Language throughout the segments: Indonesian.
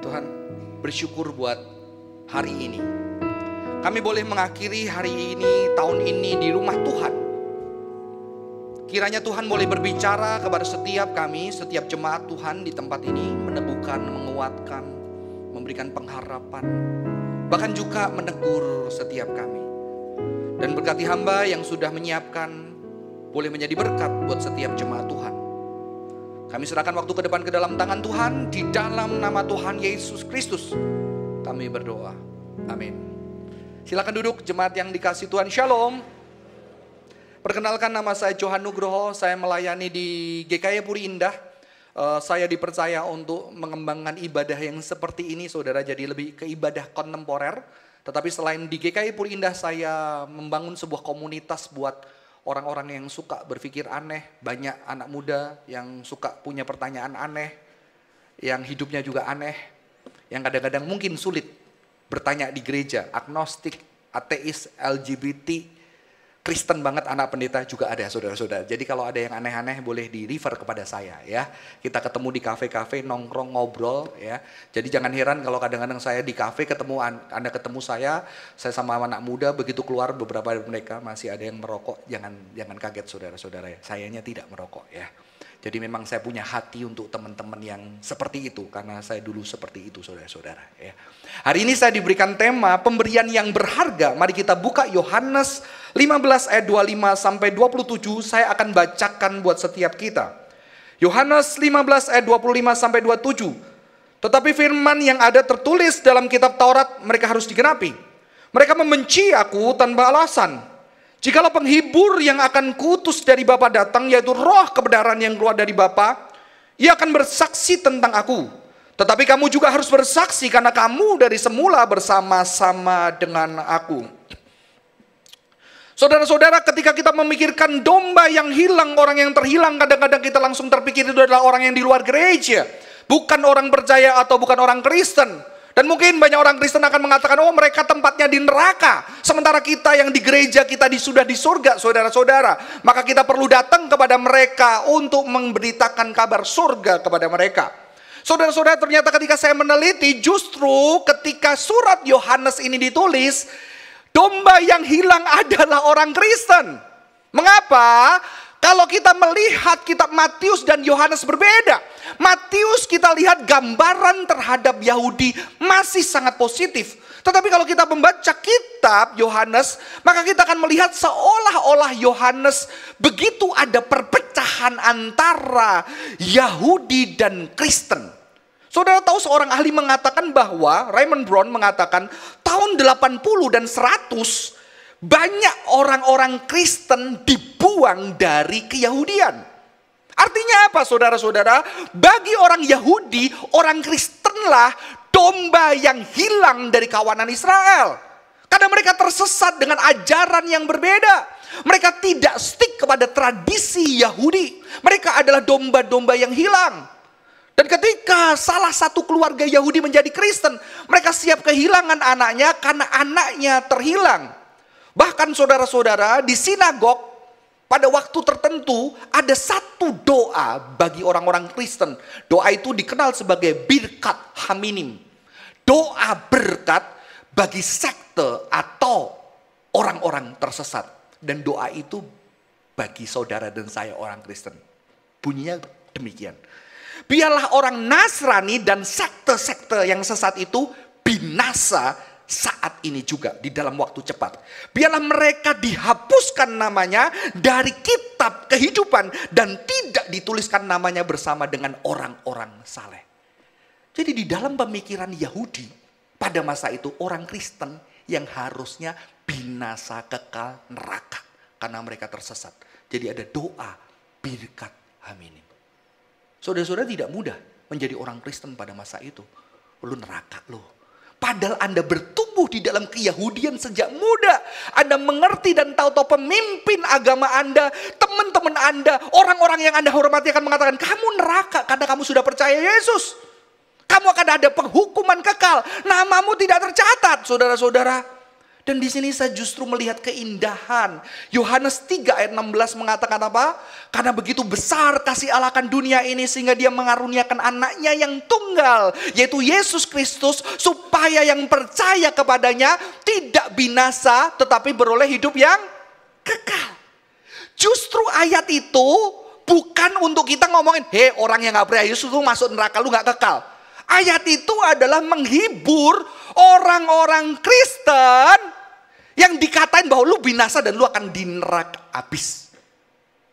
Tuhan, bersyukur buat hari ini. Kami boleh mengakhiri hari ini, tahun ini di rumah Tuhan. Kiranya Tuhan boleh berbicara kepada setiap kami, setiap jemaat Tuhan di tempat ini, meneguhkan, menguatkan, memberikan pengharapan, bahkan juga menegur setiap kami. Dan berkati hamba yang sudah menyiapkan, boleh menjadi berkat buat setiap jemaat Tuhan. Kami serahkan waktu ke depan ke dalam tangan Tuhan, di dalam nama Tuhan Yesus Kristus kami berdoa. Amin. Silakan duduk jemaat yang dikasih Tuhan. Shalom. Perkenalkan, nama saya Johan Nugroho, saya melayani di GKI Puri Indah. Saya dipercaya untuk mengembangkan ibadah yang seperti ini, saudara, jadi lebih ke ibadah kontemporer. Tetapi selain di GKI Puri Indah, saya membangun sebuah komunitas buat orang-orang yang suka berpikir aneh. Banyak anak muda yang suka punya pertanyaan aneh, yang hidupnya juga aneh, yang kadang-kadang mungkin sulit bertanya di gereja. Agnostik, ateis, LGBT, Kristen banget, anak pendeta juga ada, saudara-saudara. Jadi kalau ada yang aneh-aneh boleh di refer kepada saya ya. Kita ketemu di kafe-kafe, nongkrong, ngobrol ya. Jadi jangan heran kalau kadang-kadang saya di kafe ketemu Anda ketemu saya sama anak muda, begitu keluar beberapa dari mereka masih ada yang merokok. Jangan kaget saudara-saudara ya. Sayanya tidak merokok ya. Jadi memang saya punya hati untuk teman-teman yang seperti itu, karena saya dulu seperti itu, saudara-saudara ya. Hari ini saya diberikan tema pemberian yang berharga. Mari kita buka Yohanes 15 ayat 25 sampai 27. Saya akan bacakan buat setiap kita. Yohanes 15 ayat 25 sampai 27. Tetapi firman yang ada tertulis dalam kitab Taurat mereka harus digenapi. Mereka membenci aku tanpa alasan. Jikalau penghibur yang akan kuutus dari Bapa datang, yaitu roh kebenaran yang keluar dari Bapa, ia akan bersaksi tentang aku. Tetapi kamu juga harus bersaksi karena kamu dari semula bersama-sama dengan aku. Saudara-saudara, ketika kita memikirkan domba yang hilang, orang yang terhilang, kadang-kadang kita langsung terpikir itu adalah orang yang di luar gereja. Bukan orang percaya atau bukan orang Kristen. Dan mungkin banyak orang Kristen akan mengatakan, oh mereka tempatnya di neraka. Sementara kita yang di gereja, kita sudah di surga, saudara-saudara. Maka kita perlu datang kepada mereka untuk memberitakan kabar surga kepada mereka. Saudara-saudara, ternyata ketika saya meneliti, justru ketika surat Yohanes ini ditulis, domba yang hilang adalah orang Kristen. Mengapa? Kalau kita melihat kitab Matius dan Yohanes berbeda. Matius kita lihat gambaran terhadap Yahudi masih sangat positif. Tetapi kalau kita membaca kitab Yohanes, maka kita akan melihat seolah-olah Yohanes begitu ada perpecahan antara Yahudi dan Kristen. Saudara tahu, seorang ahli mengatakan bahwa, Raymond Brown mengatakan, tahun 80 dan 100 banyak orang-orang Kristen dibuang dari keyahudian. Artinya apa, saudara-saudara? Bagi orang Yahudi, orang Kristenlah domba yang hilang dari kawanan Israel. Karena mereka tersesat dengan ajaran yang berbeda. Mereka tidak stick kepada tradisi Yahudi. Mereka adalah domba-domba yang hilang. Dan ketika salah satu keluarga Yahudi menjadi Kristen, mereka siap kehilangan anaknya karena anaknya terhilang. Bahkan saudara-saudara, di sinagog pada waktu tertentu ada satu doa bagi orang-orang Kristen. Doa itu dikenal sebagai birkat haminim. Doa berkat bagi sekte atau orang-orang tersesat. Dan doa itu bagi saudara dan saya orang Kristen. Bunyinya demikian. Biarlah orang Nasrani dan sekte-sekte yang sesat itu binasa saat ini juga di dalam waktu cepat. Biarlah mereka dihapuskan namanya dari kitab kehidupan dan tidak dituliskan namanya bersama dengan orang-orang saleh. Jadi di dalam pemikiran Yahudi pada masa itu, orang Kristen yang harusnya binasa kekal neraka karena mereka tersesat. Jadi ada doa birkat haminim. Saudara-saudara, tidak mudah menjadi orang Kristen pada masa itu. Lu neraka lu. Padahal Anda bertumbuh di dalam keyahudian sejak muda. Anda mengerti dan tahu-tahu pemimpin agama Anda, teman-teman Anda, orang-orang yang Anda hormati akan mengatakan, kamu neraka karena kamu sudah percaya Yesus. Kamu akan ada penghukuman kekal. Namamu tidak tercatat, saudara-saudara. Dan di sini saya justru melihat keindahan. Yohanes 3 ayat 16 mengatakan apa? Karena begitu besar kasih Allah akan dunia ini sehingga dia mengaruniakan anaknya yang tunggal, yaitu Yesus Kristus, supaya yang percaya kepadanya tidak binasa tetapi beroleh hidup yang kekal. Justru ayat itu bukan untuk kita ngomongin, hei orang yang gak percaya Yesus itu masuk neraka, lu gak kekal. Ayat itu adalah menghibur orang-orang Kristen yang dikatain bahwa lu binasa dan lu akan di neraka habis.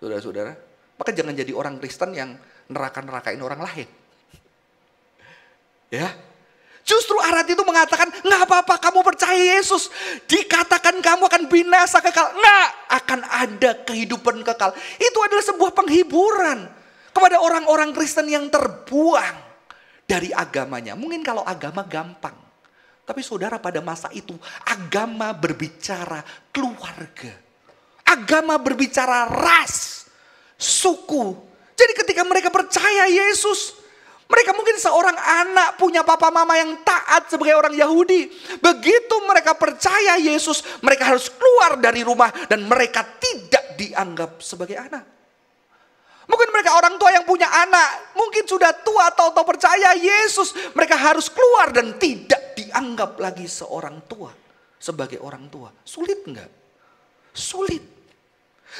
Saudara-saudara, maka jangan jadi orang Kristen yang neraka-nerakain orang lain. Ya, justru ayat itu mengatakan, nggak apa-apa kamu percaya Yesus, dikatakan kamu akan binasa kekal, nggak, akan ada kehidupan kekal. Itu adalah sebuah penghiburan kepada orang-orang Kristen yang terbuang dari agamanya. Mungkin kalau agama gampang. Tapi saudara, pada masa itu agama berbicara keluarga. Agama berbicara ras, suku. Jadi ketika mereka percaya Yesus, mereka mungkin seorang anak punya papa mama yang taat sebagai orang Yahudi. Begitu mereka percaya Yesus, mereka harus keluar dari rumah dan mereka tidak dianggap sebagai anak. Mungkin mereka orang tua yang punya anak, mungkin sudah tua atau percaya Yesus. Mereka harus keluar dan tidak dianggap lagi seorang tua, sebagai orang tua. Sulit enggak? Sulit.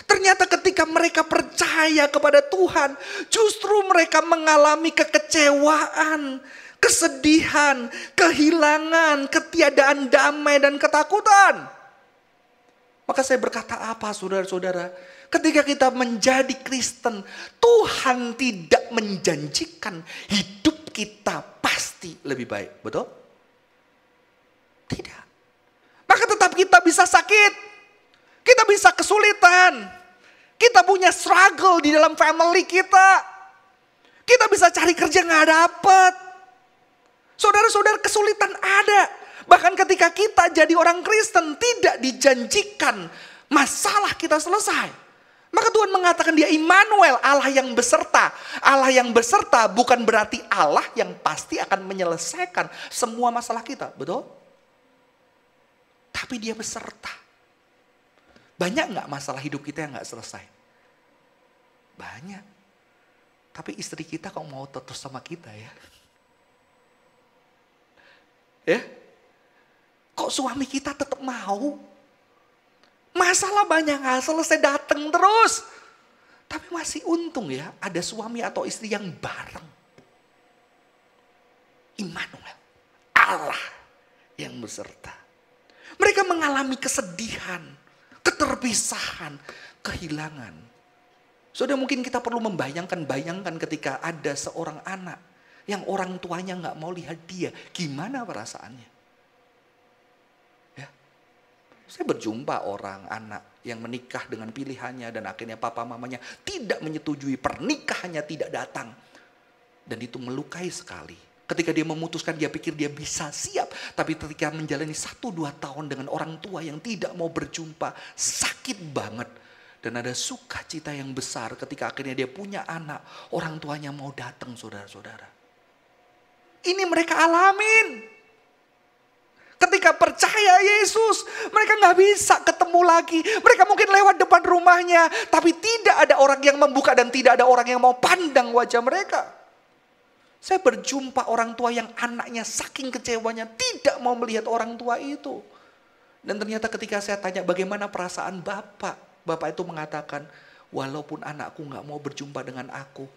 Ternyata ketika mereka percaya kepada Tuhan, justru mereka mengalami kekecewaan, kesedihan, kehilangan, ketiadaan damai dan ketakutan. Maka saya berkata apa saudara-saudara? Ketika kita menjadi Kristen, Tuhan tidak menjanjikan hidup kita pasti lebih baik. Betul? Tidak. Maka tetap kita bisa sakit. Kita bisa kesulitan. Kita punya struggle di dalam family kita. Kita bisa cari kerja gak dapet. Saudara-saudara, kesulitan ada. Bahkan ketika kita jadi orang Kristen, tidak dijanjikan masalah kita selesai. Maka Tuhan mengatakan dia Immanuel, Allah yang beserta. Allah yang beserta bukan berarti Allah yang pasti akan menyelesaikan semua masalah kita. Betul? Tapi dia beserta. Banyak gak masalah hidup kita yang gak selesai? Banyak. Tapi istri kita kok mau terus sama kita ya? Ya? Kok suami kita tetap mau? Masalah banyak gak selesai, datang terus. Tapi masih untung ya, ada suami atau istri yang bareng. Immanuel, Allah yang beserta. Mereka mengalami kesedihan, keterpisahan, kehilangan. Saudara, mungkin kita perlu bayangkan ketika ada seorang anak yang orang tuanya gak mau lihat dia. Gimana perasaannya? Saya berjumpa orang anak yang menikah dengan pilihannya dan akhirnya papa mamanya tidak menyetujui, pernikahannya tidak datang. Dan itu melukai sekali. Ketika dia memutuskan, dia pikir dia bisa siap. Tapi ketika menjalani 1-2 tahun dengan orang tua yang tidak mau berjumpa, sakit banget. Dan ada sukacita yang besar ketika akhirnya dia punya anak, orang tuanya mau datang, saudara-saudara. Ini mereka alamin. Ketika percaya Yesus, mereka gak bisa ketemu lagi. Mereka mungkin lewat depan rumahnya, tapi tidak ada orang yang membuka dan tidak ada orang yang mau pandang wajah mereka. Saya berjumpa orang tua yang anaknya saking kecewanya tidak mau melihat orang tua itu. Dan ternyata ketika saya tanya bagaimana perasaan Bapak, Bapak itu mengatakan, walaupun anakku gak mau berjumpa dengan aku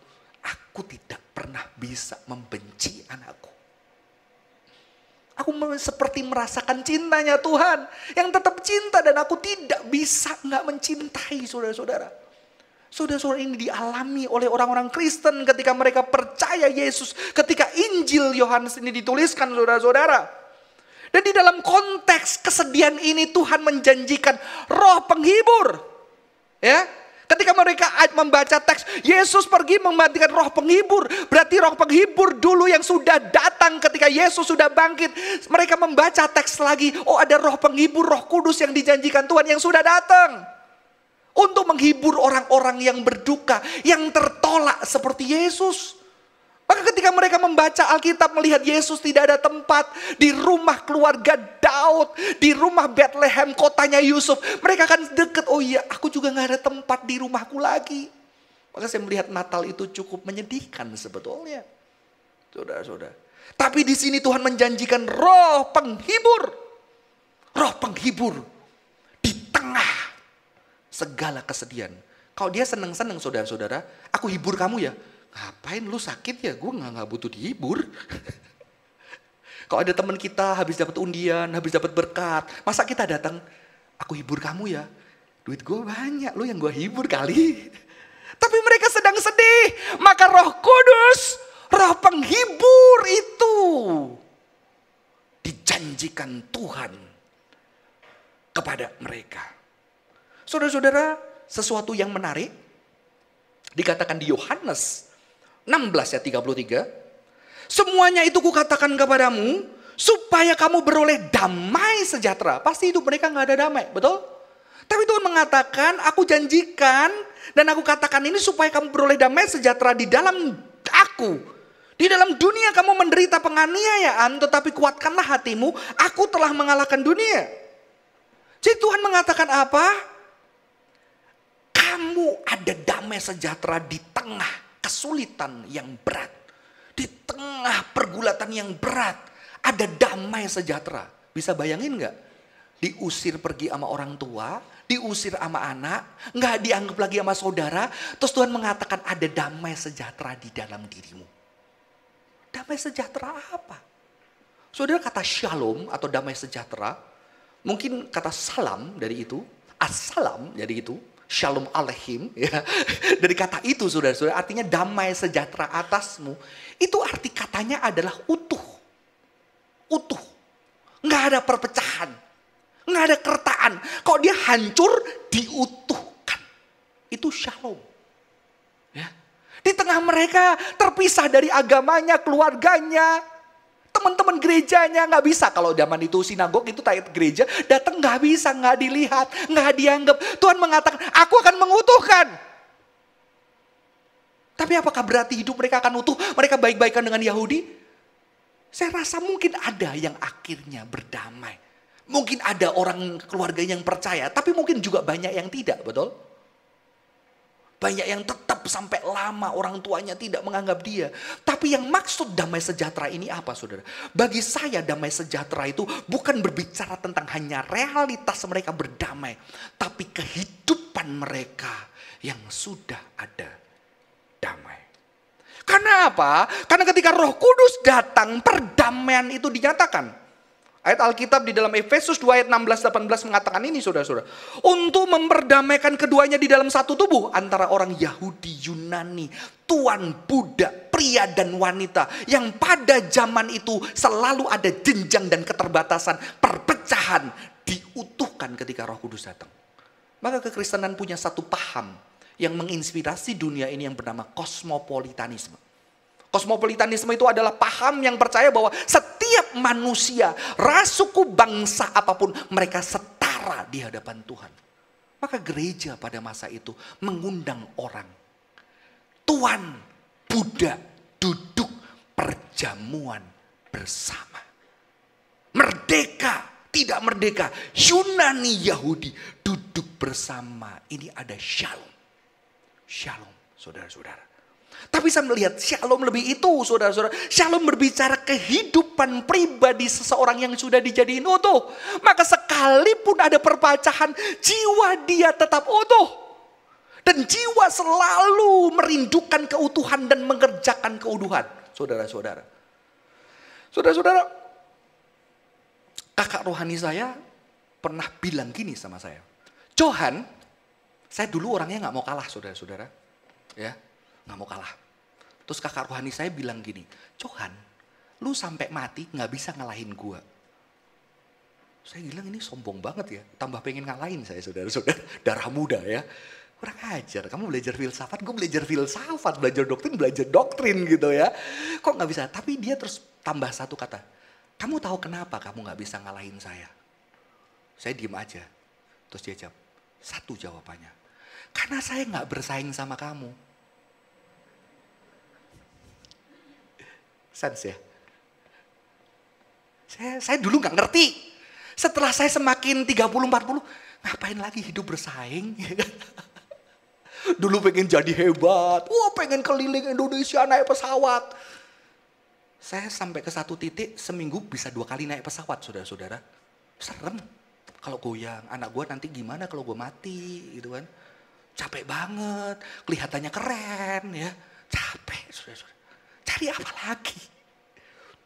tidak pernah bisa membenci anakku. Aku seperti merasakan cintanya Tuhan yang tetap cinta dan aku tidak bisa nggak mencintai saudara-saudara. Saudara-saudara, ini dialami oleh orang-orang Kristen ketika mereka percaya Yesus. Ketika Injil Yohanes ini dituliskan saudara-saudara. Dan di dalam konteks kesedihan ini Tuhan menjanjikan roh penghibur. Ya. Ketika mereka membaca teks, Yesus pergi mematikan roh penghibur. Berarti roh penghibur dulu yang sudah datang ketika Yesus sudah bangkit. Mereka membaca teks lagi, oh ada roh penghibur, roh kudus yang dijanjikan Tuhan yang sudah datang. Untuk menghibur orang-orang yang berduka, yang tertolak seperti Yesus. Maka ketika mereka membaca Alkitab, melihat Yesus tidak ada tempat di rumah keluarga Daud, di rumah Bethlehem, kotanya Yusuf, mereka akan deket. Oh iya, aku juga gak ada tempat di rumahku lagi. Maka saya melihat Natal itu cukup menyedihkan sebetulnya, saudara-saudara. Tapi di sini Tuhan menjanjikan roh penghibur, roh penghibur di tengah segala kesedihan. Kalau dia senang-senang, saudara-saudara, aku hibur kamu ya. Ngapain lu sakit ya? Gue gak butuh dihibur. Kalau ada teman kita habis dapat undian, habis dapat berkat, masa kita datang, aku hibur kamu ya. Duit gue banyak, lu yang gue hibur kali. Tapi mereka sedang sedih. Maka Roh Kudus, roh penghibur itu dijanjikan Tuhan kepada mereka. Saudara-saudara, sesuatu yang menarik dikatakan di Yohanes 16 ayat 33. Semuanya itu kukatakan kepadamu supaya kamu beroleh damai sejahtera. Pasti hidup mereka gak ada damai, betul? Tapi Tuhan mengatakan, aku janjikan dan aku katakan ini supaya kamu beroleh damai sejahtera di dalam aku. Di dalam dunia kamu menderita penganiayaan, tetapi kuatkanlah hatimu, aku telah mengalahkan dunia. Jadi Tuhan mengatakan apa? Kamu ada damai sejahtera di tengah kesulitan yang berat. Di tengah pergulatan yang berat, ada damai sejahtera. Bisa bayangin gak? Diusir pergi sama orang tua, diusir sama anak, gak dianggap lagi sama saudara. Terus Tuhan mengatakan ada damai sejahtera di dalam dirimu. Damai sejahtera apa? Saudara, kata shalom atau damai sejahtera, mungkin kata salam dari itu, assalam dari itu, shalom aleihim, ya. Dari kata itu saudara-saudara, artinya damai sejahtera atasmu. Itu arti katanya adalah utuh. Utuh. Nggak ada perpecahan. Nggak ada kertaan. Kalau dia hancur, diutuhkan. Itu shalom. Ya. Di tengah mereka terpisah dari agamanya, keluarganya, teman-teman gerejanya. Nggak bisa. Kalau zaman itu sinagog itu tayat gereja, datang nggak bisa, nggak dilihat, nggak dianggap. Tuhan mengatakan, aku akan mengutuhkan. Tapi apakah berarti hidup mereka akan utuh? Mereka baik-baikan dengan Yahudi? Saya rasa mungkin ada yang akhirnya berdamai. Mungkin ada orang keluarga yang percaya, tapi mungkin juga banyak yang tidak, betul? Banyak yang tetap sampai lama orang tuanya tidak menganggap dia. Tapi yang maksud damai sejahtera ini apa, saudara? Bagi saya damai sejahtera itu bukan berbicara tentang hanya realitas mereka berdamai. Tapi kehidupan mereka yang sudah ada damai. Karena apa? Karena ketika Roh Kudus datang, perdamaian itu dinyatakan. Ayat Alkitab di dalam Efesus 2 ayat 16-18 mengatakan ini, saudara-saudara. Untuk memperdamaikan keduanya di dalam satu tubuh. Antara orang Yahudi, Yunani, tuan, budak, pria dan wanita. Yang pada zaman itu selalu ada jenjang dan keterbatasan. Perpecahan diutuhkan ketika Roh Kudus datang. Maka kekristenan punya satu paham yang menginspirasi dunia ini yang bernama kosmopolitanisme. Kosmopolitanisme itu adalah paham yang percaya bahwa setiap manusia, ras, suku, bangsa apapun, mereka setara di hadapan Tuhan. Maka gereja pada masa itu mengundang orang. Tuan, budak, duduk perjamuan bersama. Merdeka, tidak merdeka, Yunani, Yahudi, duduk bersama. Ini ada shalom. Shalom, saudara-saudara. Tapi saya melihat shalom lebih itu, saudara-saudara. Shalom berbicara kehidupan pribadi seseorang yang sudah dijadiin utuh. Maka sekalipun ada perpecahan, jiwa dia tetap utuh. Dan jiwa selalu merindukan keutuhan dan mengerjakan keutuhan. Saudara-saudara. Saudara-saudara, kakak rohani saya pernah bilang gini sama saya. Johan, saya dulu orangnya gak mau kalah, saudara-saudara. Ya. Gak mau kalah. Terus kakak rohani saya bilang gini, Johan, lu sampai mati gak bisa ngalahin gua. Saya bilang ini sombong banget ya, tambah pengen ngalahin saya, saudara-saudara. Darah muda ya. Kurang ajar, kamu belajar filsafat, gue belajar filsafat, belajar doktrin gitu ya. Kok gak bisa? Tapi dia terus tambah satu kata, kamu tahu kenapa kamu gak bisa ngalahin saya? Saya diem aja. Terus dia jawab, satu jawabannya, karena saya gak bersaing sama kamu. Sense ya. Saya dulu nggak ngerti. Setelah saya semakin 30-40, ngapain lagi hidup bersaing? Dulu pengen jadi hebat. Wah, pengen keliling Indonesia naik pesawat. Saya sampai ke satu titik, seminggu bisa 2 kali naik pesawat, saudara-saudara. Serem. Kalau goyang, anak gue nanti gimana kalau gue mati, gitu kan. Capek banget, kelihatannya keren ya. Capek, saudara-saudara. Cari apa lagi?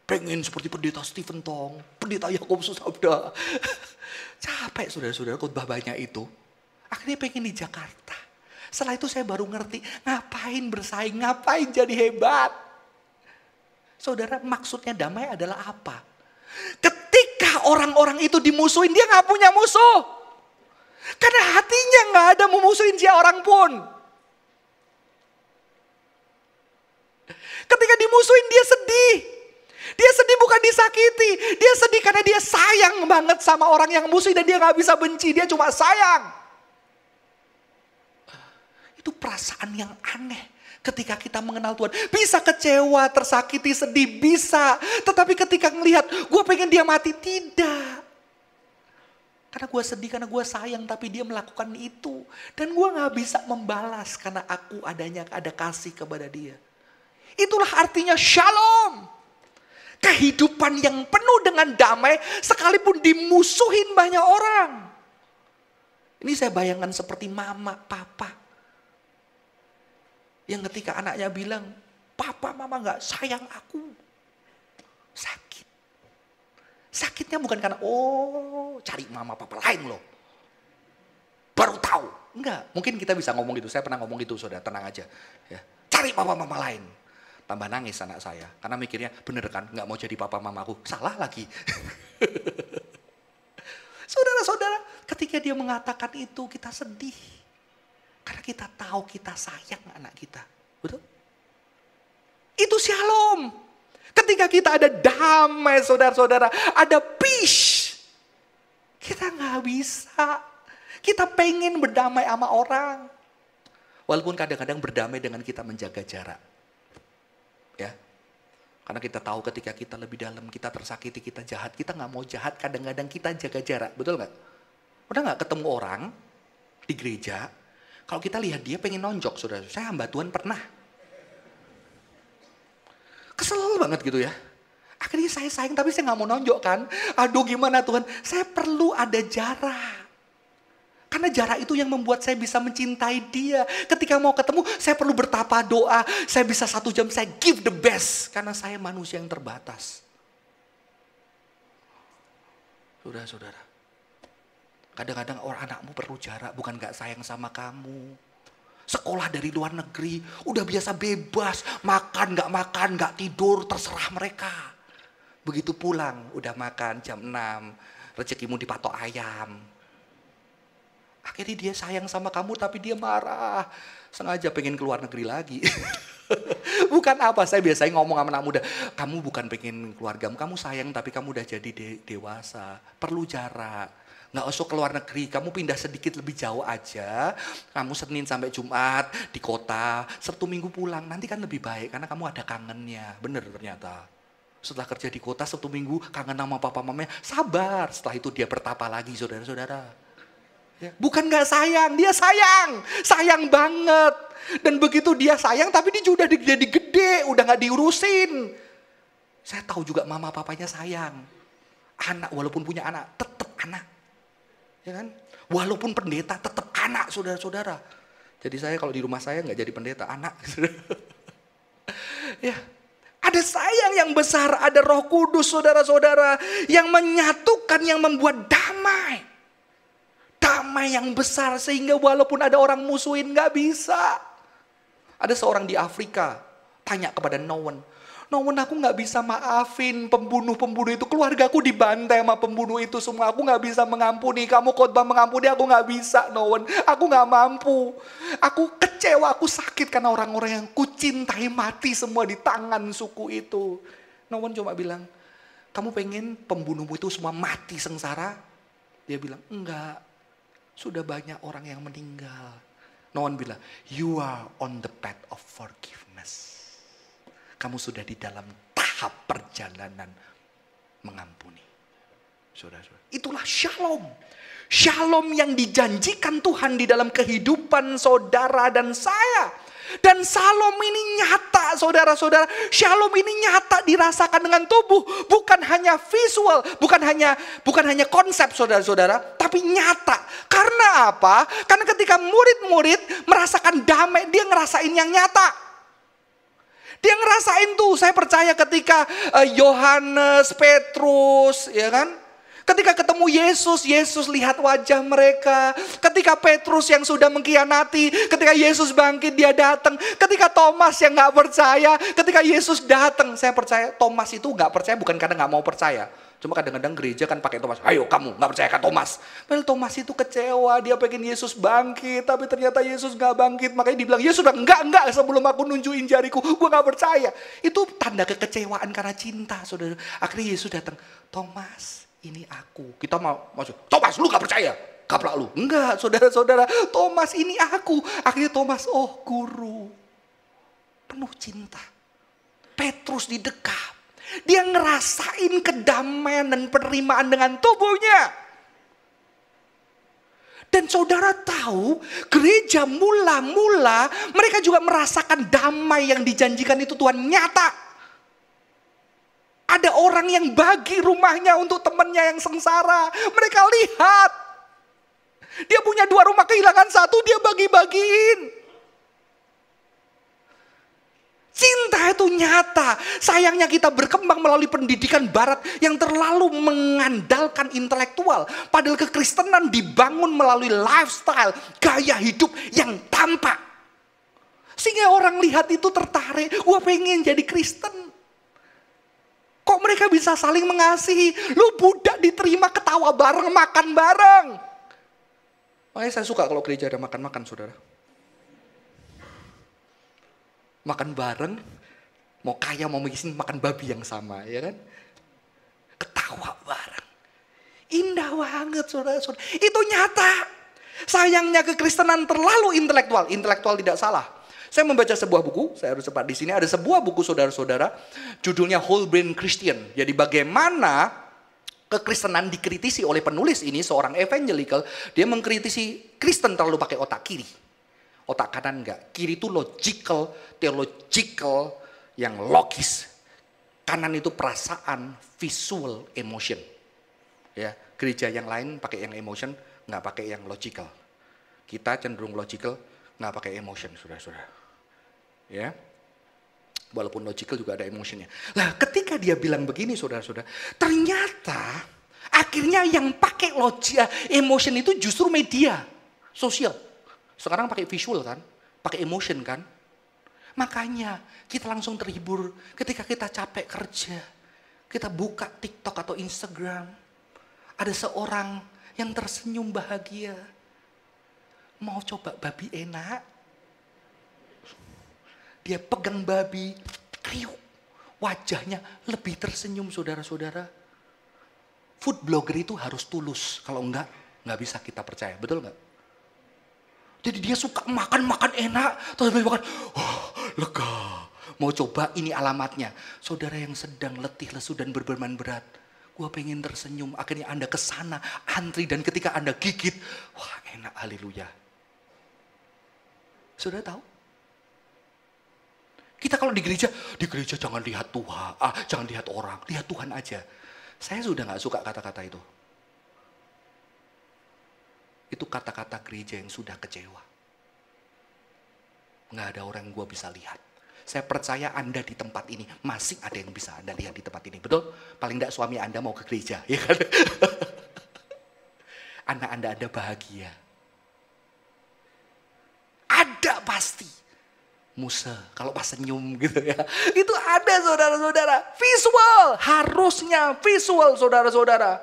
Pengen seperti pendeta Stephen Tong, pendeta Yakob Susabda. Capek saudara-saudara khotbah banyak itu. Akhirnya pengen di Jakarta. Setelah itu saya baru ngerti, ngapain bersaing, ngapain jadi hebat. Saudara, maksudnya damai adalah apa? Ketika orang-orang itu dimusuhin, dia gak punya musuh. Karena hatinya gak ada memusuhin dia orang pun. Ketika dimusuhin dia sedih. Dia sedih bukan disakiti. Dia sedih karena dia sayang banget sama orang yang musuh dan dia gak bisa benci. Dia cuma sayang. Itu perasaan yang aneh ketika kita mengenal Tuhan. Bisa kecewa, tersakiti, sedih, bisa. Tetapi ketika ngelihat, gue pengen dia mati, tidak. Karena gue sedih, karena gue sayang, tapi dia melakukan itu. Dan gue gak bisa membalas karena aku ada kasih kepada dia. Itulah artinya shalom. Kehidupan yang penuh dengan damai sekalipun dimusuhin banyak orang. Ini saya bayangkan seperti mama, papa. Yang ketika anaknya bilang, papa mama gak sayang aku. Sakit. Sakitnya bukan karena, cari mama papa lain loh. Baru tahu. Enggak, mungkin kita bisa ngomong gitu. Saya pernah ngomong gitu, saudara, tenang aja. Ya. Cari papa mama lain. Tambah nangis anak saya. Karena mikirnya, bener kan, gak mau jadi papa mamaku. Salah lagi. Saudara-saudara, ketika dia mengatakan itu, kita sedih. Karena kita tahu kita sayang anak kita. Betul? Itu shalom. Ketika kita ada damai, saudara-saudara, ada peace. Kita gak bisa. Kita pengen berdamai sama orang. Walaupun kadang-kadang berdamai dengan kita menjaga jarak. Ya, karena kita tahu ketika kita lebih dalam, kita tersakiti, kita jahat, kita nggak mau jahat, kadang-kadang kita jaga jarak, betul nggak? Udah nggak ketemu orang di gereja, kalau kita lihat dia pengen nonjok, saudara. Saya hamba Tuhan pernah, kesel banget gitu ya. Akhirnya saya sayang tapi saya nggak mau nonjok kan. Aduh gimana Tuhan, saya perlu ada jarak. Karena jarak itu yang membuat saya bisa mencintai dia. Ketika mau ketemu, saya perlu bertapa doa. Saya bisa 1 jam, saya give the best. Karena saya manusia yang terbatas. Saudara-saudara. Kadang-kadang orang anakmu perlu jarak, bukan gak sayang sama kamu. Sekolah dari luar negeri, udah biasa bebas. Makan, gak tidur, terserah mereka. Begitu pulang, udah makan jam 6. Rezekimu dipatok ayam. Akhirnya dia sayang sama kamu tapi dia marah. Sengaja pengen keluar negeri lagi. Bukan apa, saya biasanya ngomong sama anak muda. Kamu bukan pengen keluargamu, kamu sayang tapi kamu udah jadi dewasa. Perlu jarak. Gak usah keluar negeri, kamu pindah sedikit lebih jauh aja. Kamu Senin sampai Jumat di kota, Sabtu Minggu pulang. Nanti kan lebih baik karena kamu ada kangennya. Bener ternyata. Setelah kerja di kota Sabtu Minggu kangen sama papa mamanya. Sabar, setelah itu dia bertapa lagi saudara-saudara. Bukan gak sayang, dia sayang. Sayang banget. Dan begitu dia sayang tapi dia udah jadi gede, udah gak diurusin. Saya tahu juga mama papanya sayang. Anak walaupun punya anak, tetap anak. Ya kan? Walaupun pendeta, tetap anak saudara-saudara. Jadi saya kalau di rumah saya gak jadi pendeta, anak. Ya. Ada sayang yang besar, ada Roh Kudus saudara-saudara. Yang menyatukan, yang membuat damai. Damai yang besar sehingga walaupun ada orang musuhin gak bisa. Ada seorang di Afrika tanya kepada Nowen. Nowen, aku gak bisa maafin pembunuh-pembunuh itu. Keluargaku dibantai sama pembunuh itu semua. Aku gak bisa mengampuni. Kamu khotbah mengampuni, aku gak bisa Nowen. Aku gak mampu. Aku kecewa, aku sakit karena orang-orang yang kucintai mati semua di tangan suku itu. Nowen cuma bilang, kamu pengen pembunuhmu itu semua mati sengsara? Dia bilang, enggak. Sudah banyak orang yang meninggal. Nowen bilang, you are on the path of forgiveness. Kamu sudah di dalam tahap tahap perjalanan mengampuni. Saudara-saudara, itulah shalom. Shalom yang dijanjikan Tuhan di dalam kehidupan saudara dan saya. Dan shalom ini nyata, saudara-saudara. Shalom ini nyata dirasakan dengan tubuh, bukan hanya visual, bukan hanya konsep, saudara-saudara, tapi nyata. Karena apa? Karena ketika murid-murid merasakan damai, dia ngerasain yang nyata. Dia ngerasain tuh, saya percaya ketika Yohanes, Petrus, ya kan? Ketika ketemu Yesus, Yesus lihat wajah mereka. Ketika Petrus yang sudah mengkhianati, ketika Yesus bangkit dia datang. Ketika Thomas yang gak percaya, ketika Yesus datang. Saya percaya Thomas itu gak percaya bukan karena gak mau percaya. Cuma kadang-kadang gereja kan pakai Thomas. Ayo kamu gak percaya kan Thomas. Padahal Thomas itu kecewa, dia pengen Yesus bangkit. Tapi ternyata Yesus gak bangkit. Makanya dibilang, Yesus bilang enggak sebelum aku nunjukin jariku. Gue gak percaya. Itu tanda kekecewaan karena cinta, saudara. Akhirnya Yesus datang, Thomas, ini aku. Kita mau masuk, Thomas lu gak percaya, kaplak lu. Enggak, saudara-saudara, Thomas ini aku. Akhirnya Thomas, oh guru, penuh cinta. Petrus didekap, dia ngerasain kedamaian dan penerimaan dengan tubuhnya. Dan saudara tahu, gereja mula-mula mereka juga merasakan damai yang dijanjikan itu Tuhan nyata. Ada orang yang bagi rumahnya untuk temannya yang sengsara. Mereka lihat. Dia punya 2 rumah, kehilangan 1, dia bagi-bagiin. Cinta itu nyata. Sayangnya kita berkembang melalui pendidikan barat yang terlalu mengandalkan intelektual. Padahal kekristenan dibangun melalui lifestyle, gaya hidup yang tampak. Sehingga orang lihat itu tertarik. Wah, pengen jadi Kristen. Kok mereka bisa saling mengasihi? Lu budak diterima, ketawa bareng, makan bareng. Makanya saya suka kalau gereja ada makan-makan, saudara. Makan bareng, mau kaya mau miskin makan babi yang sama, ya kan? Ketawa bareng. Indah banget, saudara-saudara. Itu nyata. Sayangnya kekristenan terlalu intelektual. Intelektual tidak salah. Saya membaca sebuah buku, saya harus cepat di sini. Ada sebuah buku, saudara-saudara, judulnya Whole Brain Christian. Jadi bagaimana kekristenan dikritisi oleh penulis ini, seorang evangelical. Dia mengkritisi Kristen terlalu pakai otak kiri. Otak kanan enggak. Kiri itu logical, theological, yang logis. Kanan itu perasaan, visual, emotion. Ya, gereja yang lain pakai yang emotion, enggak pakai yang logical. Kita cenderung logical, enggak pakai emotion, saudara-saudara. Ya, walaupun logical juga ada emotionnya. Lah, ketika dia bilang begini, saudara-saudara, ternyata akhirnya yang pakai emotion itu justru media sosial. Sekarang pakai visual kan, pakai emotion kan. Makanya kita langsung terhibur ketika kita capek kerja. Kita buka TikTok atau Instagram. Ada seorang yang tersenyum bahagia. Mau coba babi enak. Dia pegang babi, kriuk. Wajahnya lebih tersenyum, saudara-saudara. Food blogger itu harus tulus. Kalau enggak bisa kita percaya. Betul enggak? Jadi dia suka makan enak. Terus dia makan, lega. Mau coba, ini alamatnya. Saudara yang sedang letih, lesu, dan berbeban berat. Gua pengen tersenyum. Akhirnya Anda kesana, antri. Dan ketika Anda gigit, wah enak, haleluya. Saudara tahu? Kita kalau di gereja jangan lihat Tuhan, jangan lihat orang, lihat Tuhan aja. Saya sudah gak suka kata-kata itu. Itu kata-kata gereja yang sudah kecewa. Gak ada orang yang gue bisa lihat. Saya percaya Anda di tempat ini masih ada yang bisa Anda lihat di tempat ini. Betul? Paling tidak suami Anda mau ke gereja. Ya kan? Anak Anda bahagia. Ada pasti. Musa, kalau pas senyum gitu ya. Itu ada, saudara-saudara. Visual, harusnya visual, saudara-saudara.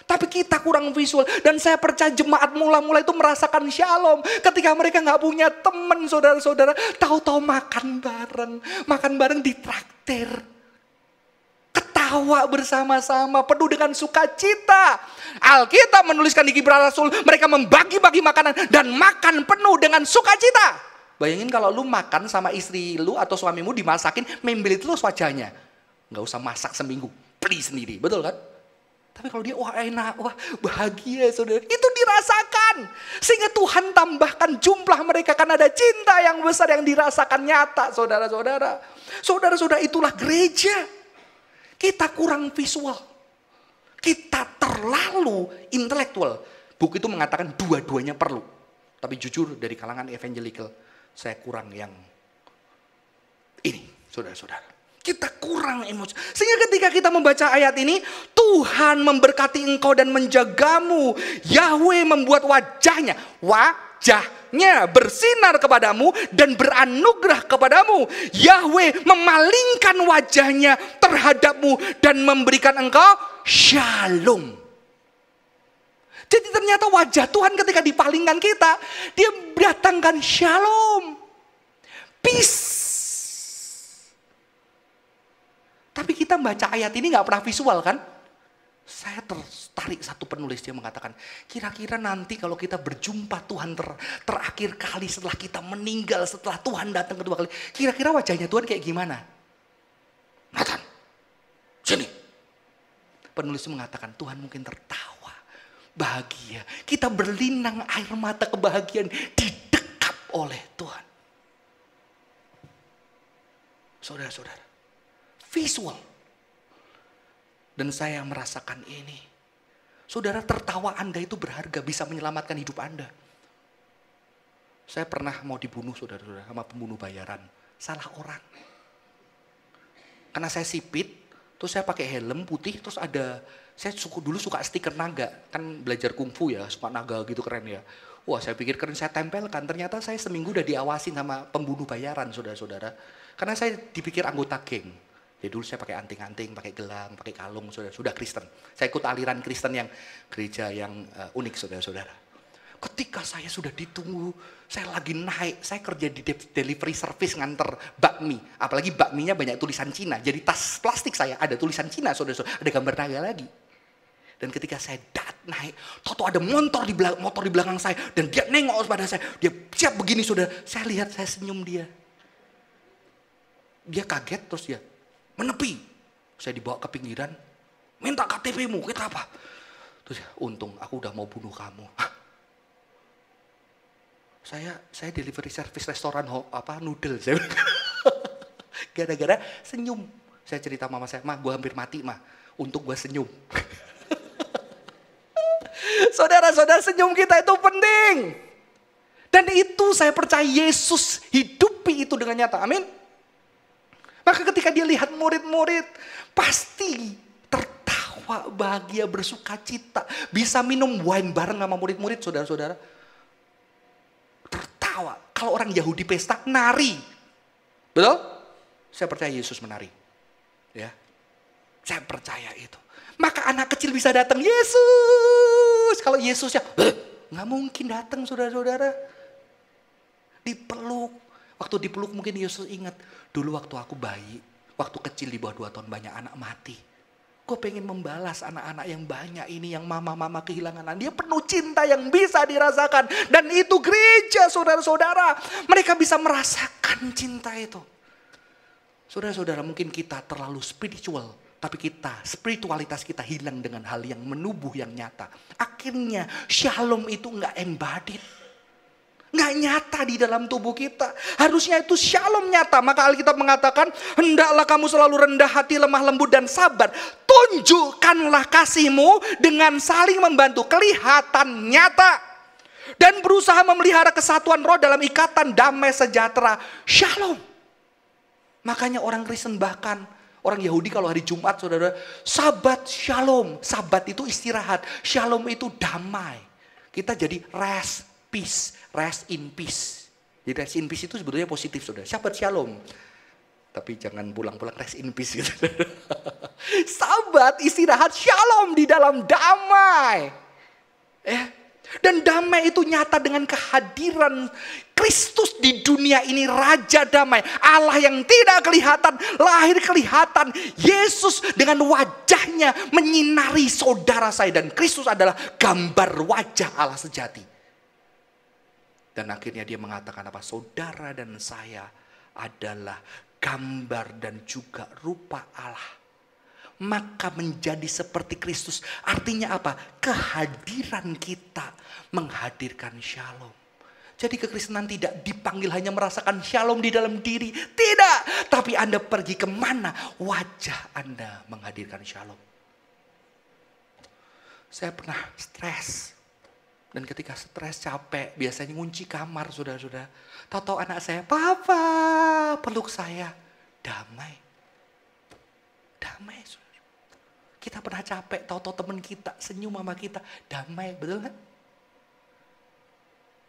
Tapi kita kurang visual. Dan saya percaya jemaat mula-mula itu merasakan shalom. Ketika mereka gak punya teman, saudara-saudara. Tahu-tahu makan bareng ditraktir. Ketawa bersama-sama, penuh dengan sukacita. Alkitab menuliskan di Kiprah Rasul, mereka membagi-bagi makanan dan makan penuh dengan sukacita. Bayangin kalau lu makan sama istri lu atau suamimu dimasakin, membelit terus wajahnya. Nggak usah masak seminggu, beli sendiri, betul kan? Tapi kalau dia, wah enak, wah bahagia saudara. Itu dirasakan. Sehingga Tuhan tambahkan jumlah mereka karena ada cinta yang besar yang dirasakan nyata saudara-saudara. Saudara-saudara, itulah gereja. Kita kurang visual. Kita terlalu intelektual. Buku itu mengatakan dua-duanya perlu. Tapi jujur dari kalangan evangelical, saya kurang yang ini saudara-saudara. Kita kurang emosi. Sehingga ketika kita membaca ayat ini, Tuhan memberkati engkau dan menjagamu. Yahweh membuat wajahnya bersinar kepadamu dan beranugerah kepadamu. Yahweh memalingkan wajahnya terhadapmu dan memberikan engkau shalom. Jadi ternyata wajah Tuhan ketika dipalingkan kita, dia mendatangkan shalom, peace. Tapi kita baca ayat ini gak pernah visual kan? Saya tertarik satu penulis, dia mengatakan, kira-kira nanti kalau kita berjumpa Tuhan terakhir kali setelah kita meninggal, setelah Tuhan datang kedua kali, kira-kira wajahnya Tuhan kayak gimana? Nathan, sini. Penulis mengatakan Tuhan mungkin tertawa, bahagia. Kita berlinang air mata kebahagiaan didekap oleh Tuhan. Saudara-saudara, visual. Dan saya merasakan ini. Saudara, tertawa Anda itu berharga, bisa menyelamatkan hidup Anda. Saya pernah mau dibunuh saudara-saudara sama pembunuh bayaran. Salah orang. Karena saya sipit, terus saya pakai helm putih, terus ada, saya dulu suka stiker naga. Kan belajar kungfu ya, suka naga gitu, keren ya. Wah, saya pikir keren, saya tempelkan. Ternyata saya seminggu udah diawasin sama pembunuh bayaran saudara-saudara. Karena saya dipikir anggota geng. Jadi dulu saya pakai anting-anting, pakai gelang, pakai kalung, sudah Kristen. Saya ikut aliran Kristen yang gereja yang unik, saudara-saudara. Ketika saya sudah ditunggu, saya lagi naik, saya kerja di delivery service nganter bakmi. Apalagi bakminya banyak tulisan Cina. Jadi tas plastik saya ada tulisan Cina, saudara-saudara. Ada gambar naga lagi. Dan ketika saya naik, toto ada motor di belakang saya. Dan dia nengok pada saya. Dia siap begini, saudara. Saya lihat, saya senyum dia. Dia kaget, terus dia menepi. Saya dibawa ke pinggiran, minta KTP-mu, kita apa? Terus untung aku udah mau bunuh kamu. Hah? Saya delivery service restoran noodle. Gara-gara senyum. Saya cerita mama saya, "Ma, gue hampir mati, Ma. Untung gue senyum." Saudara-saudara, senyum kita itu penting. Dan itu saya percaya Yesus hidupi itu dengan nyata. Amin. Maka ketika dia lihat murid-murid, pasti tertawa, bahagia, bersuka cita. Bisa minum wine bareng sama murid-murid, saudara-saudara. Tertawa. Kalau orang Yahudi pesta, nari. Betul? Saya percaya Yesus menari. Ya, saya percaya itu. Maka anak kecil bisa datang, Yesus. Kalau Yesusnya, nggak mungkin datang, saudara-saudara. Dipeluk. Waktu dipeluk mungkin Yesus ingat, dulu waktu aku bayi, waktu kecil di bawah 2 tahun banyak anak mati. Gue pengen membalas anak-anak yang banyak ini, yang mama-mama kehilangan anak. Dia penuh cinta yang bisa dirasakan. Dan itu gereja, saudara-saudara. Mereka bisa merasakan cinta itu. Saudara-saudara, mungkin kita terlalu spiritual. Tapi spiritualitas kita hilang dengan hal yang menubuh, yang nyata. Akhirnya shalom itu gak embodied. Nggak nyata di dalam tubuh kita. Harusnya itu shalom nyata. Maka Alkitab mengatakan, hendaklah kamu selalu rendah hati, lemah lembut dan sabar. Tunjukkanlah kasihmu dengan saling membantu. Kelihatan nyata. Dan berusaha memelihara kesatuan roh dalam ikatan damai sejahtera. Shalom. Makanya orang Kristen, bahkan orang Yahudi kalau hari Jumat, saudara, Sabat shalom. Sabat itu istirahat. Shalom itu damai. Kita jadi rest. Peace, rest in peace. Jadi rest in peace itu sebetulnya positif, saudara. Sabat shalom. Tapi jangan pulang-pulang rest in peace gitu. Sabat, istirahat, shalom di dalam damai. Dan damai itu nyata dengan kehadiran Kristus di dunia ini, Raja Damai. Allah yang tidak kelihatan, lahir kelihatan. Yesus dengan wajahnya menyinari saudara saya. Dan Kristus adalah gambar wajah Allah sejati. Dan akhirnya dia mengatakan apa? Saudara dan saya adalah gambar dan juga rupa Allah. maka menjadi seperti Kristus. Artinya apa? Kehadiran kita menghadirkan shalom. Jadi kekristenan tidak dipanggil hanya merasakan shalom di dalam diri. Tidak. Tapi Anda pergi kemana, wajah Anda menghadirkan shalom. Saya pernah stres. Dan ketika stres, capek, biasanya ngunci kamar, saudara-saudara. Tahu-tahu anak saya, "Papa, peluk saya." Damai. Damai, saudara. Kita pernah capek, tahu-tahu teman kita, senyum sama kita. Damai, betul kan?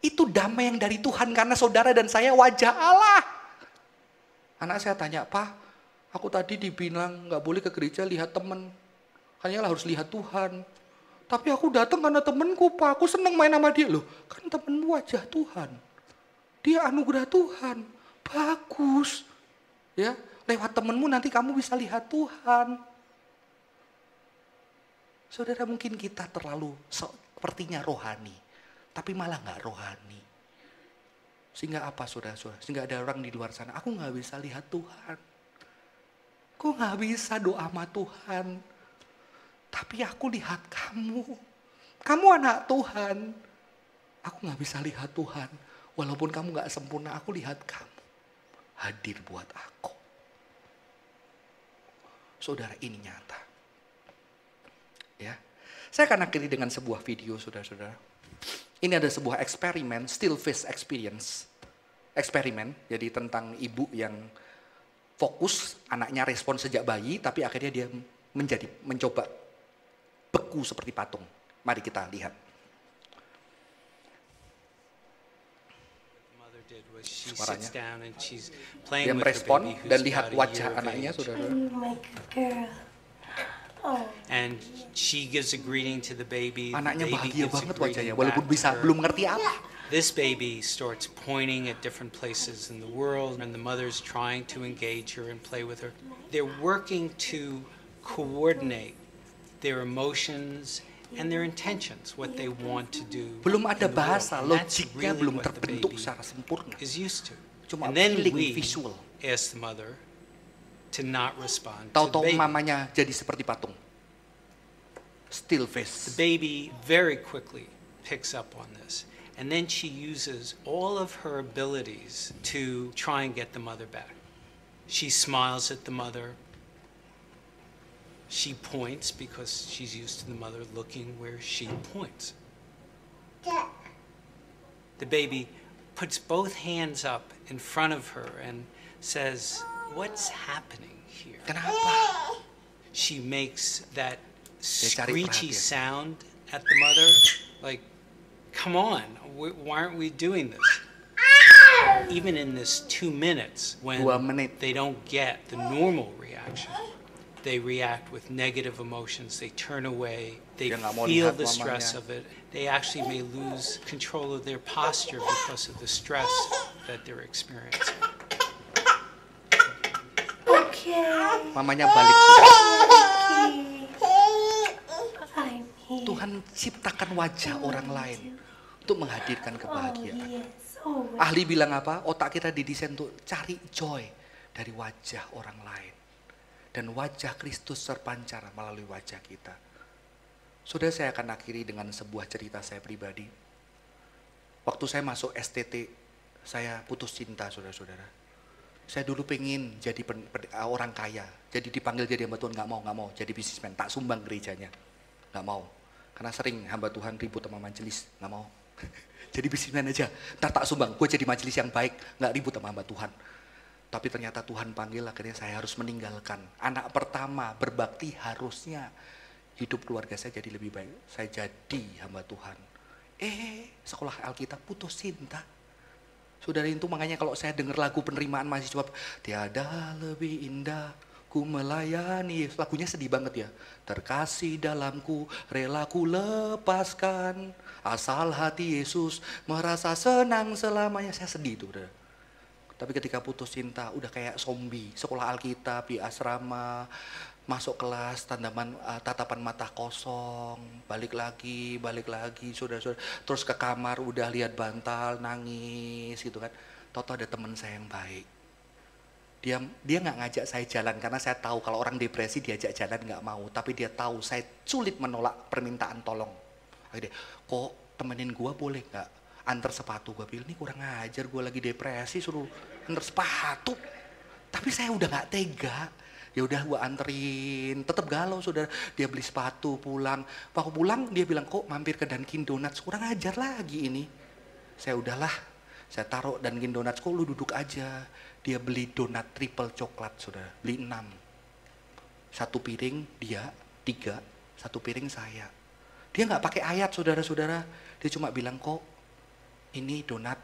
Itu damai yang dari Tuhan karena saudara dan saya wajah Allah. Anak saya tanya, "Pak, aku tadi dibilang gak boleh ke gereja lihat teman. Hanya harus lihat Tuhan. Tapi aku datang karena temanku, Pak. Aku senang main sama dia." Loh, kan temanmu wajah Tuhan. Dia anugerah Tuhan. Bagus. Ya, lewat temanmu nanti kamu bisa lihat Tuhan. Saudara, mungkin kita terlalu sepertinya rohani. Tapi malah gak rohani. Sehingga apa, saudara-saudara? Sehingga ada orang di luar sana, "Aku gak bisa lihat Tuhan. Kok gak bisa doa sama Tuhan? Tapi aku lihat kamu. Kamu anak Tuhan. Aku gak bisa lihat Tuhan. Walaupun kamu gak sempurna, aku lihat kamu. Hadir buat aku." Saudara, ini nyata. Ya, saya akan akhiri dengan sebuah video, saudara-saudara. Ini ada sebuah eksperimen, still face experience. Eksperimen, jadi tentang ibu yang fokus, anaknya respon sejak bayi, tapi akhirnya dia mencoba beku seperti patung. Mari kita lihat. Suaranya. Dia merespon dan lihat wajah anaknya, saudara. And she gives a greeting to the baby. Anaknya The baby bahagia gives a banget greeting wajahnya, walaupun back to bisa her. belum ngerti apa. This baby starts pointing at different places in the world, and the mother's trying to engage her and play with her. They're working to coordinate their emotions and their intentions, what they want to do. Belum ada in the world. bahasa, And that's logiknya really belum what the terbentuk baby secara sempurna. is used to. Cuma And then feeling we visual. ask the mother to not respond to the Tahu-tahu baby. mamanya jadi seperti patung. Still The face. baby very quickly picks up on this. And then she uses all of her abilities to try and get the mother back. She smiles at the mother. She points because she's used to the mother looking where she points. The baby puts both hands up in front of her and says, "What's happening here?" Kenapa? She makes that cari screechy perhatian. sound at the mother, like, "Come on, why aren't we doing this?" Even in this 2 minutes, when 2 menit. they don't get the normal reaction, they react with negative emotions, they turn away, they Dia nggak mau feel lihat the stress mamanya. of it. They actually may lose control of their posture because of the stress that they're experiencing. Okay. Mamanya balik sudah. I'm here. Tuhan ciptakan wajah orang lain untuk menghadirkan kebahagiaan. Yes. Oh, Ahli bilang apa? Otak kita didesain untuk cari joy dari wajah orang lain. Dan wajah Kristus terpancar melalui wajah kita. Saudara, saya akan akhiri dengan sebuah cerita saya pribadi. Waktu saya masuk STT, saya putus cinta, saudara-saudara. Saya dulu pengen jadi orang kaya. Jadi dipanggil jadi hamba Tuhan, nggak mau. Jadi bisnismen, tak sumbang gerejanya. Nggak mau. Karena sering hamba Tuhan ribut sama majelis, nggak mau. Jadi bisnismen aja, ntar tak sumbang, gue jadi majelis yang baik, nggak ribut sama hamba Tuhan. Tapi ternyata Tuhan panggil, akhirnya saya harus meninggalkan. Anak pertama berbakti, harusnya hidup keluarga saya jadi lebih baik. Saya jadi hamba Tuhan. Sekolah Alkitab putus cinta. Saudara, itu makanya kalau saya dengar lagu penerimaan mahasiswa, tiada lebih indah ku melayani. Lagunya sedih banget ya. Terkasih dalamku, rela ku lepaskan. Asal hati Yesus merasa senang selamanya. Saya sedih tuh, saudara. Tapi ketika putus cinta, udah kayak zombie. Sekolah Alkitab, di asrama, masuk kelas, tatapan mata kosong, balik lagi, saudara-saudara. Terus ke kamar, udah lihat bantal, nangis gitu kan. Toto ada teman saya yang baik. Dia nggak ngajak saya jalan karena saya tahu kalau orang depresi diajak jalan nggak mau. Tapi dia tahu saya sulit menolak permintaan tolong. Akhirnya, kok temenin gue boleh nggak antar sepatu? Gue bilang, ini kurang ajar, gue lagi depresi suruh antar sepatu. Tapi saya udah nggak tega. Ya udah gue anterin, tetap galau saudara. Dia beli sepatu pulang. Waktu pulang dia bilang, kok mampir ke Dunkin Donuts, kurang ajar lagi ini. Saya udahlah, saya taruh Dunkin Donuts, kok lu duduk aja. Dia beli donat triple coklat saudara, beli 6. 1 piring dia, 3, 1 piring saya. Dia nggak pakai ayat saudara-saudara. Dia cuma bilang, kok ini donat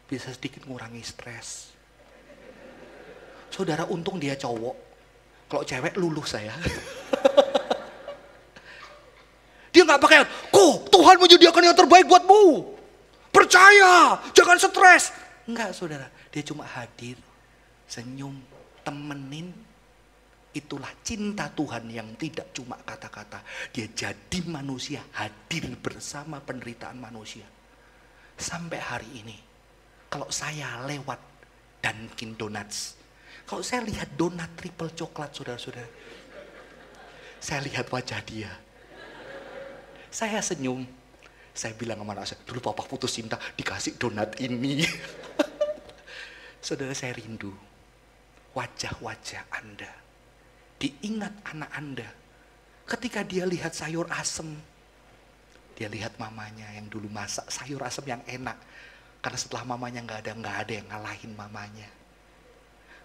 bisa sedikit ngurangi stres. Saudara, untung dia cowok. Kalau cewek luluh saya. Dia nggak pakai, kok Tuhan menyediakan yang terbaik buatmu. Percaya, jangan stres. Enggak saudara, dia cuma hadir, senyum, temenin. Itulah cinta Tuhan yang tidak cuma kata-kata. Dia jadi manusia, hadir bersama penderitaan manusia. Sampai hari ini, kalau saya lewat Dunkin Donuts, kalau saya lihat donat triple coklat saudara-saudara, saya lihat wajah dia. Saya senyum. Saya bilang sama anak saya, dulu papa putus cinta dikasih donat ini. Saudara, saya rindu wajah-wajah Anda. Diingat anak Anda. Ketika dia lihat sayur asem, dia lihat mamanya yang dulu masak sayur asem yang enak. Karena setelah mamanya nggak ada yang ngalahin mamanya.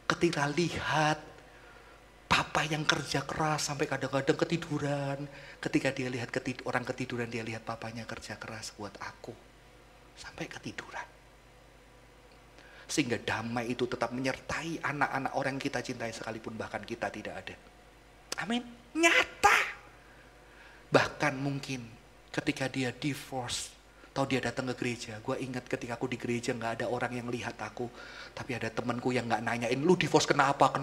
Ketika lihat papa yang kerja keras sampai kadang-kadang ketiduran. Ketika dia lihat orang ketiduran, dia lihat papanya kerja keras buat aku. Sampai ketiduran. Sehingga damai itu tetap menyertai anak-anak orang yang kita cintai sekalipun bahkan kita tidak ada. Amin. Nyata. Bahkan mungkin ketika dia divorce, atau dia datang ke gereja, gue ingat ketika aku di gereja gak ada orang yang lihat aku. Tapi ada temanku yang gak nanyain, lu divorce kenapa,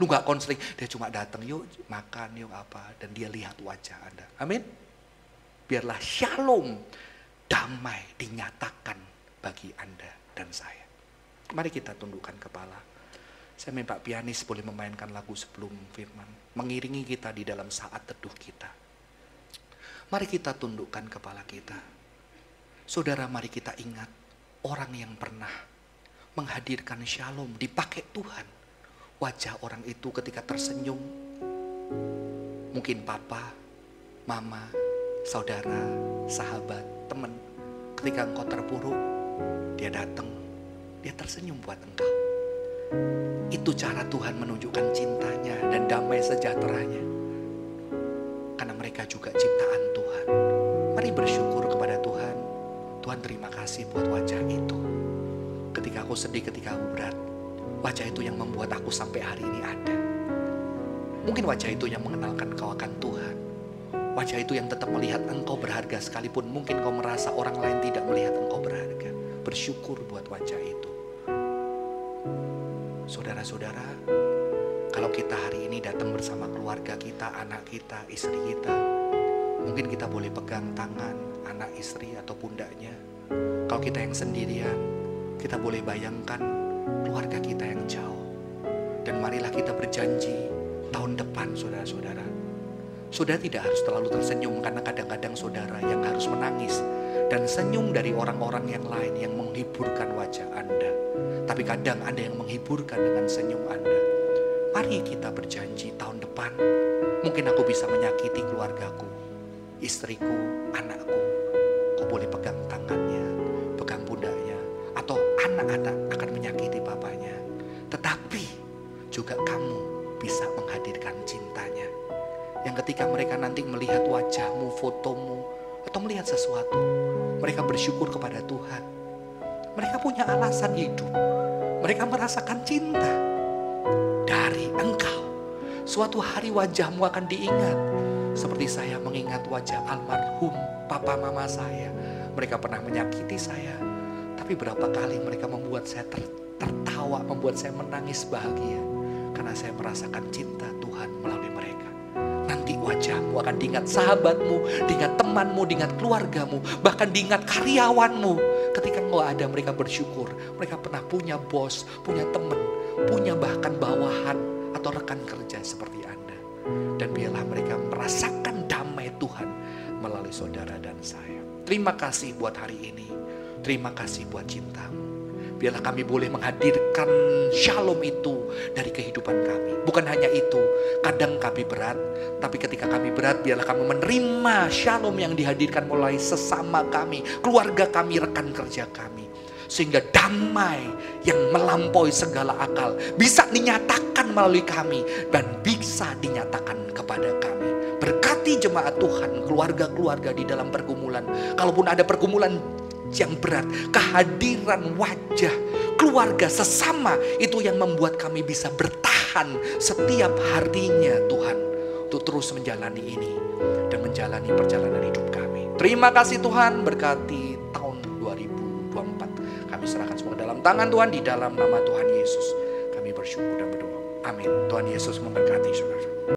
lu gak konseling. Dia cuma datang, yuk makan, yuk apa. Dan dia lihat wajah Anda. Amin. Biarlah shalom, damai dinyatakan bagi Anda dan saya. Mari kita tundukkan kepala. Saya minta pianis boleh memainkan lagu sebelum firman. Mengiringi kita di dalam saat teduh kita. Mari kita tundukkan kepala kita. Saudara, mari kita ingat orang yang pernah menghadirkan shalom, dipakai Tuhan. Wajah orang itu ketika tersenyum, mungkin papa, mama, saudara, sahabat, teman. Ketika engkau terpuruk, dia datang, dia tersenyum buat engkau. Itu cara Tuhan menunjukkan cintanya dan damai sejahteranya. Karena mereka juga ciptaan Tuhan. Mari bersyukur kepada Tuhan. Tuhan, terima kasih buat wajah itu. Ketika aku sedih, ketika aku berat, wajah itu yang membuat aku sampai hari ini ada. Mungkin wajah itu yang mengenalkan kau akan Tuhan. Wajah itu yang tetap melihat engkau berharga sekalipun mungkin kau merasa orang lain tidak melihat engkau berharga. Bersyukur buat wajah itu. Saudara-saudara, kalau kita hari ini datang bersama keluarga kita, anak kita, istri kita, mungkin kita boleh pegang tangan anak, istri, atau pundaknya. Kalau kita yang sendirian, kita boleh bayangkan keluarga kita yang jauh. Dan marilah kita berjanji tahun depan, saudara-saudara. Saudara tidak harus terlalu tersenyum, karena kadang-kadang saudara yang harus menangis dan senyum dari orang-orang yang lain yang menghiburkan wajah Anda. Tapi kadang ada yang menghiburkan dengan senyum Anda. Mari kita berjanji tahun depan, mungkin aku bisa menyakiti keluargaku, istriku, anakku. Kau boleh pegang tangannya, pegang pundaknya, atau anak-anak akan menyakiti papanya. Tetapi juga kamu bisa menghadirkan cintanya. Yang ketika mereka nanti melihat wajahmu, fotomu, atau melihat sesuatu, mereka bersyukur kepada Tuhan. Mereka punya alasan hidup. Mereka merasakan cinta dari engkau. Suatu hari wajahmu akan diingat. Seperti saya mengingat wajah almarhum papa mama saya. Mereka pernah menyakiti saya. Tapi berapa kali mereka membuat saya tertawa, membuat saya menangis bahagia. Karena saya merasakan cinta Tuhan melalui mereka. Nanti wajahmu akan diingat sahabatmu, diingat temanmu, diingat keluargamu. Bahkan diingat karyawanmu. Ketika engkau ada, mereka bersyukur. Mereka pernah punya bos, punya teman. punya bahkan bawahan atau rekan kerja seperti Anda. Dan biarlah mereka merasakan damai Tuhan melalui saudara dan saya. Terima kasih buat hari ini. Terima kasih buat cintamu. Biarlah kami boleh menghadirkan shalom itu dari kehidupan kami. Bukan hanya itu, kadang kami berat, tapi ketika kami berat, biarlah kami menerima shalom yang dihadirkan mulai sesama kami, keluarga kami, rekan kerja kami. Sehingga damai yang melampaui segala akal bisa dinyatakan melalui kami dan bisa dinyatakan kepada kami. Berkati jemaat Tuhan, keluarga-keluarga di dalam pergumulan. Kalaupun ada pergumulan yang berat, kehadiran wajah keluarga sesama itu yang membuat kami bisa bertahan setiap harinya Tuhan, untuk terus menjalani ini dan menjalani perjalanan hidup kami. Terima kasih Tuhan, berkati tahun 2024. Kami serahkan semua dalam tangan Tuhan, di dalam nama Tuhan Yesus kami bersyukur dan berdoa. Amin. Tuhan Yesus memberkati saudara.